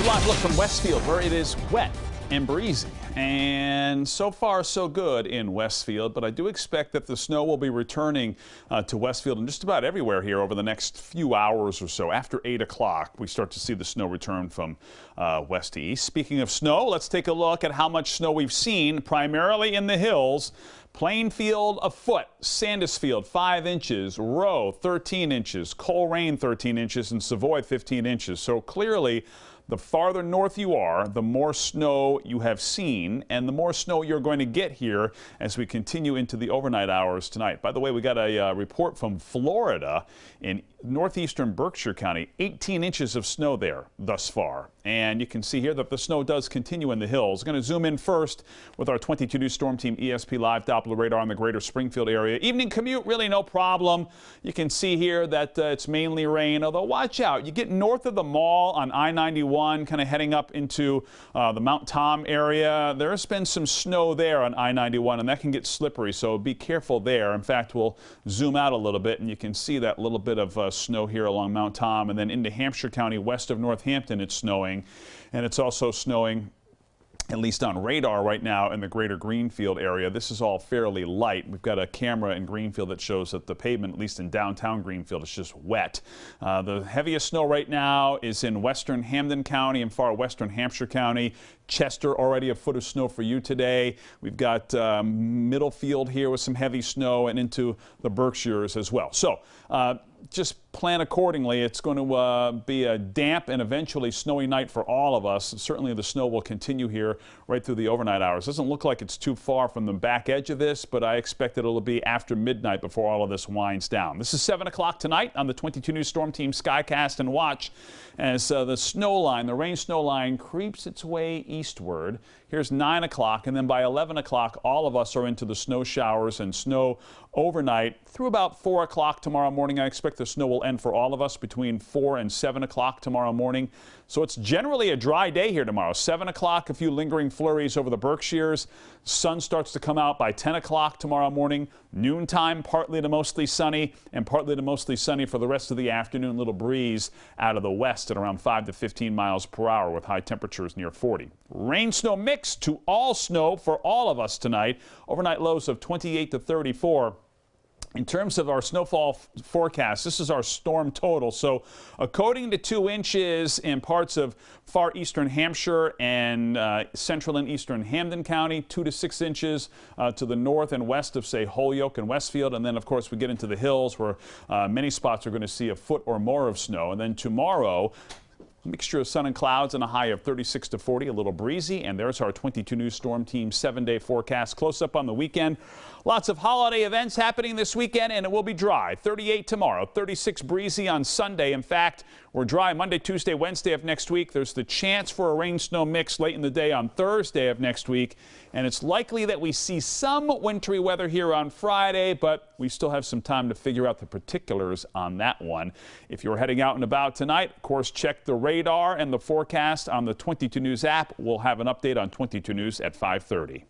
A live look from Westfield, where it is wet and breezy. And so far, so good in Westfield, but I do expect that the snow will be returning to Westfield and just about everywhere here over the next few hours or so. After 8 o'clock, we start to see the snow return from west to east. Speaking of snow, let's take a look at how much snow we've seen, primarily in the hills. Plainfield, a foot. Sandusfield, 5 inches. Rowe, 13 inches. Coleraine, 13 inches. And Savoy, 15 inches. So clearly, the farther north you are, the more snow you have seen, and the more snow you're going to get here as we continue into the overnight hours tonight. By the way, we got a report from Florida in northeastern Berkshire County, 18 inches of snow there thus far. And you can see here that the snow does continue in the hills. Going to zoom in first with our 22 News Storm Team ESP Live Doppler radar on the greater Springfield area. Evening commute, really no problem. You can see here that it's mainly rain, although watch out. You get north of the mall on I-91, kind of heading up into the Mount Tom area. There's been some snow there on I-91, and that can get slippery, so be careful there. In fact, we'll zoom out a little bit, and you can see that little bit of snow here along Mount Tom, and then into Hampshire County west of Northampton it's snowing, and it's also snowing at least on radar right now in the greater Greenfield area. This is all fairly light. We've got a camera in Greenfield that shows that the pavement, at least in downtown Greenfield, is just wet. The heaviest snow right now is in western Hampden County and far western Hampshire County. Chester, already a foot of snow for you today. We've got Middlefield here with some heavy snow and into the Berkshires as well. So just plan accordingly. It's going to be a damp and eventually snowy night for all of us. Certainly the snow will continue here right through the overnight hours. Doesn't look like it's too far from the back edge of this, but I expect that it'll be after midnight before all of this winds down. This is 7 o'clock tonight on the 22 News Storm Team Skycast and watch as the snow line, the rain snow line, creeps its way eastward. Here's 9 o'clock, and then by 11 o'clock, all of us are into the snow showers and snow overnight through about 4 o'clock tomorrow morning. I expect the snow will end for all of us between 4 and 7 o'clock tomorrow morning. So it's generally a dry day here tomorrow. 7 o'clock, a few lingering flurries over the Berkshires. Sun starts to come out by 10 o'clock tomorrow morning. Noontime, partly to mostly sunny, and partly to mostly sunny for the rest of the afternoon. Little breeze out of the west at around 5 to 15 miles per hour with high temperatures near 40. Rain snow mix to all snow for all of us tonight. Overnight lows of 28 to 34. In terms of our snowfall forecast, this is our storm total. So a coating to 2 inches in parts of far eastern Hampshire and central and eastern Hampden County, 2 to 6 inches to the north and west of, say, Holyoke and Westfield. And then, of course, we get into the hills where many spots are going to see a foot or more of snow. And then tomorrow, mixture of sun and clouds and a high of 36 to 40, a little breezy. And there's our 22 News Storm Team 7-day forecast. Close up on the weekend. Lots of holiday events happening this weekend, and it will be dry. 38 tomorrow, 36 breezy on Sunday. In fact, we're dry Monday, Tuesday, Wednesday of next week. There's the chance for a rain-snow mix late in the day on Thursday of next week. And it's likely that we see some wintry weather here on Friday, but we still have some time to figure out the particulars on that one. If you're heading out and about tonight, of course, check the radar and the forecast on the 22 News app. We'll have an update on 22 News at 5:30.